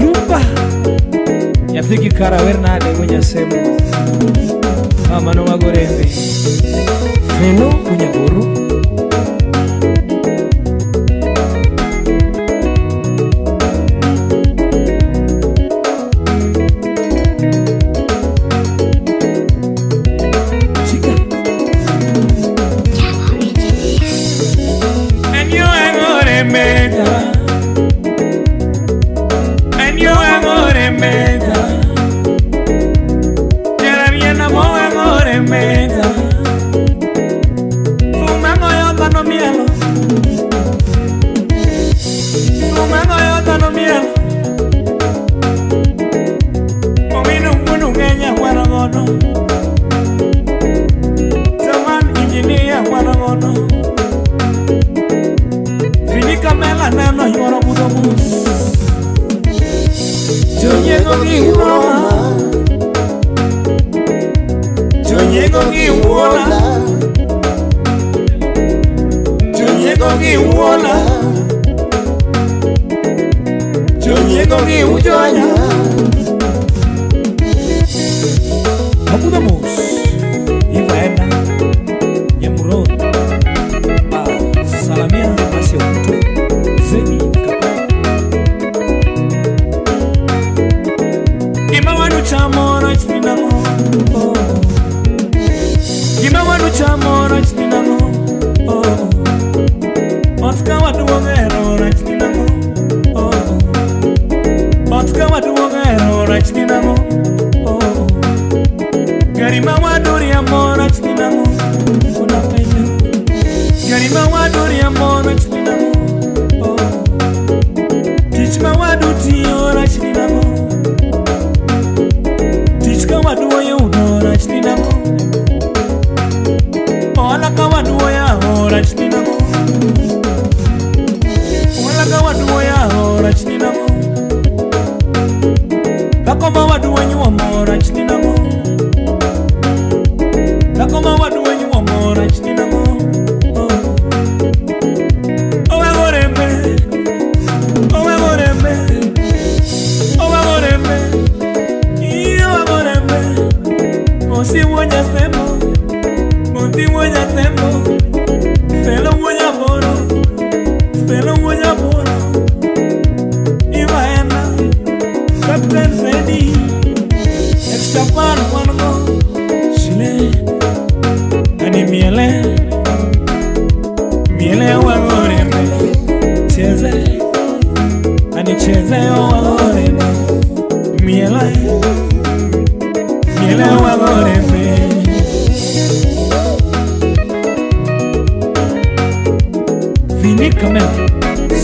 Rumba Yathiki Karawernade Munya Semu Mama no Magorembe Feno Munyaguru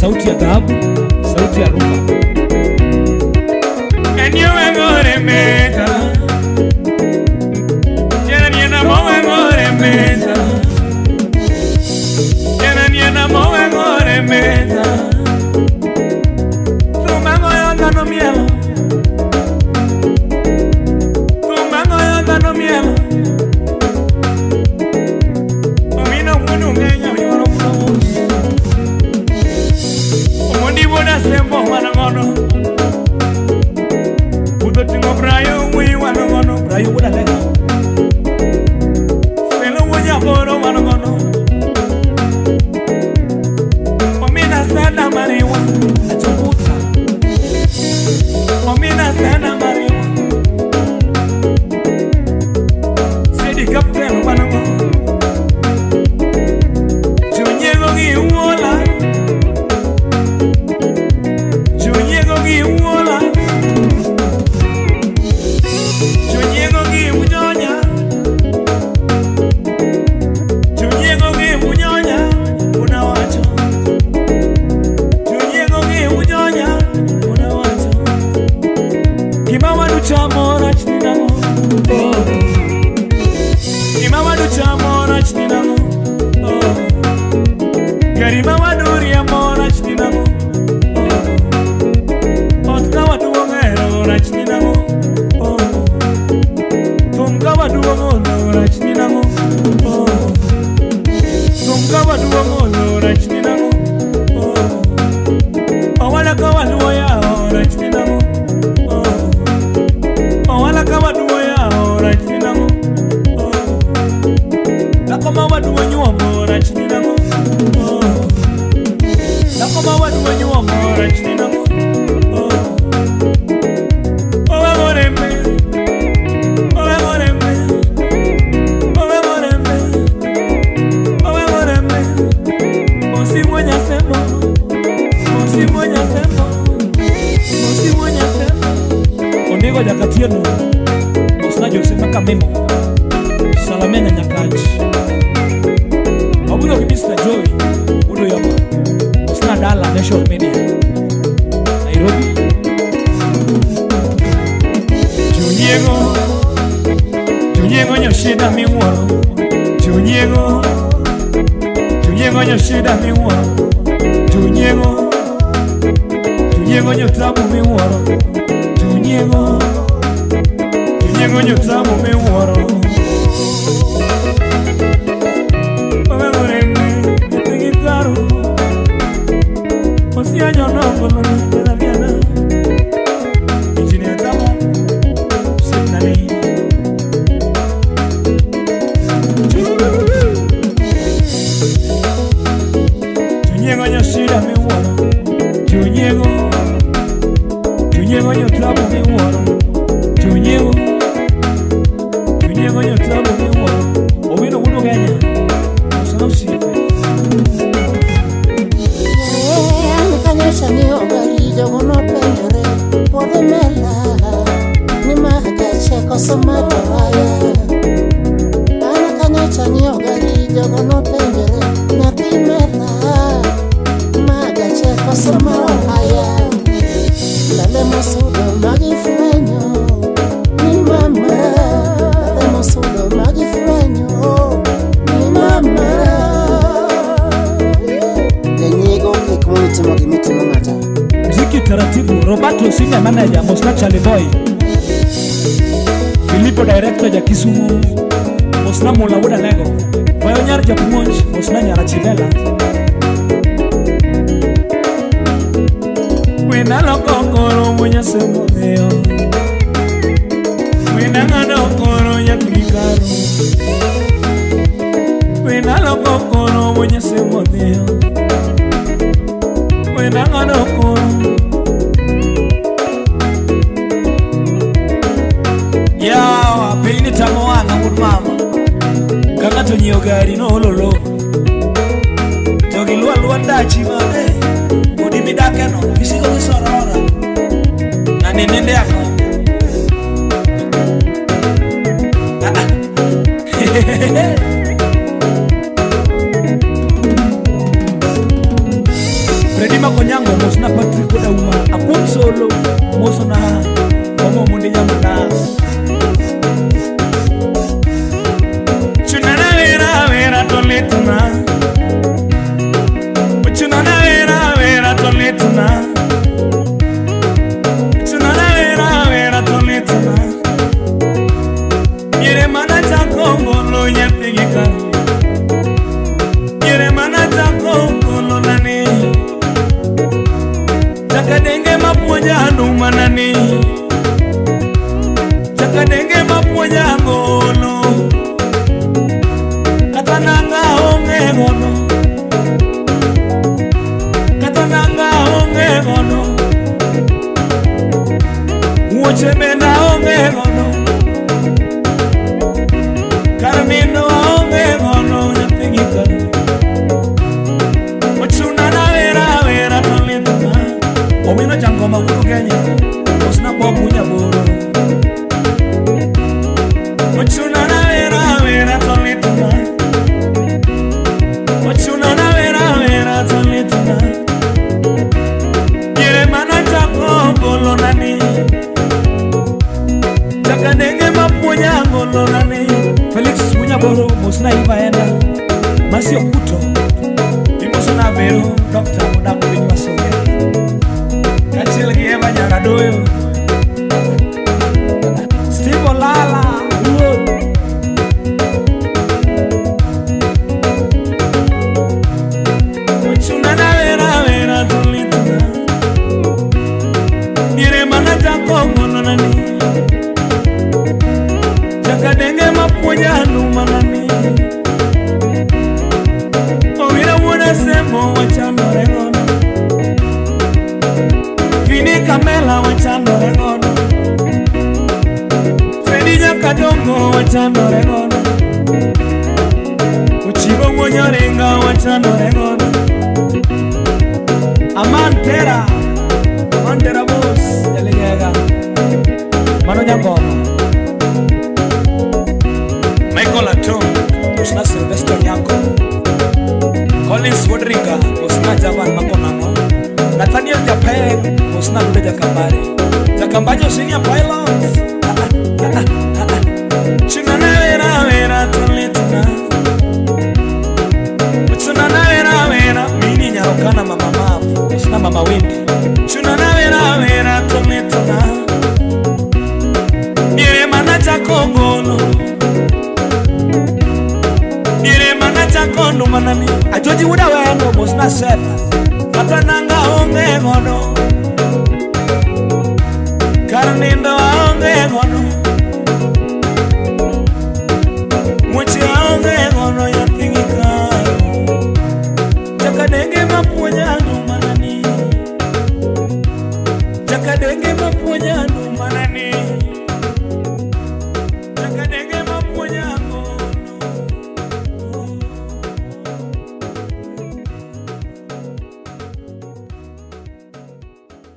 Sauti ya dhahabu, sauti ya rumba. wala kawaluo ya rach pinango. Wala kawaluo ya rach pinango. Lakoma waduo nyuomo rach pinango. Lakoma waduo nyuomo rach pinango. Ondego jakatienu osna Jose maka memo salamena nyakaji abudo ki Mr. Joy udo yama osna dala Nation Media Nairobi. Junyego nyoshida miworo Junyego nyoshida miworo Junyego nyotabu miworo Junyego nyotabu miworo Omeoreme etegitaru Osia nyono na diana Engineer Tama Sinani Junyego nyoshida miworo Junyego nyotabu miworo Junyego nyotabu miworo Owino wuno Kenya Osana sipe Anikanyesha ni ogari jogo no penjore Pode mela ni mahagache kosomato haya Anikanyesha ni ogari jogo no penjore Nati mela mahagache kosomato haya Lale mosudo magi fuenyo Ni mama Lale mosudo magi fuenyo Ni mama Lenyego kikumulitimo gimitimo ngata Mziki taratibu Roberto senior manager Mosna Charlie Boy Filipo director ja Kisumu Mosna Mola Wuda Lego Vayo nyar ja Pumonj Mosna nyara Chibela Wena lokokoro mwenye semo meo Wena ngadokoro ya kurikaru Wena lokokoro mwenye semo meo Wena ngadokoro Yawa pini tamo wanga mama Kanga tonyo gari no lolo Jogi luwa dachi mame Udi midake no, kisigo kisorora Na nenende yako Fredi Makonyango, Mosna Patrick Odauma Akum solo, Mosna Momo mundi nyamana Chunana vera toletuna Chunana vera toletuna Chunana vera toletuna Yere mana chako ngolo nyepigika Yere mana chako ngolo nani Chakadenge mapuja numa nani Chakadenge mapuja ngolo Katananga onge ngono Katananga onge ngono Uochemena onge ngono Carmino onge ngono nyapigika Ochunana vera tolituna Owino jangoma wudu Kenya Osna bobu nyaboro Ochunana vera tolituna Ochunana vera tolituna Yere mana chako ngolo nani Chakadenge mapunya ngolo nani Felix Munyaboro Mosna Ivaenda Masio Kuto Imosona Vero Dr. Mudaku Binywa Soge Kachil Gieva Nyaradoyo Steve Olala Ochunana vera tolituna Rodriga Osna Javan Makonano Nathaniel Japeng Osna Lude Jakambari Jakambajo Senior Pilot Chunana Vera Vera Tulituna Chunana Vera Vera Mini Nyarokana Mama Mafu Osna Mama Windy Chunana Vera Vera Tulituna Nire Mana Jakogolo Kondo manani ajoji wuda wendo bosna set katananga onge godo karnindo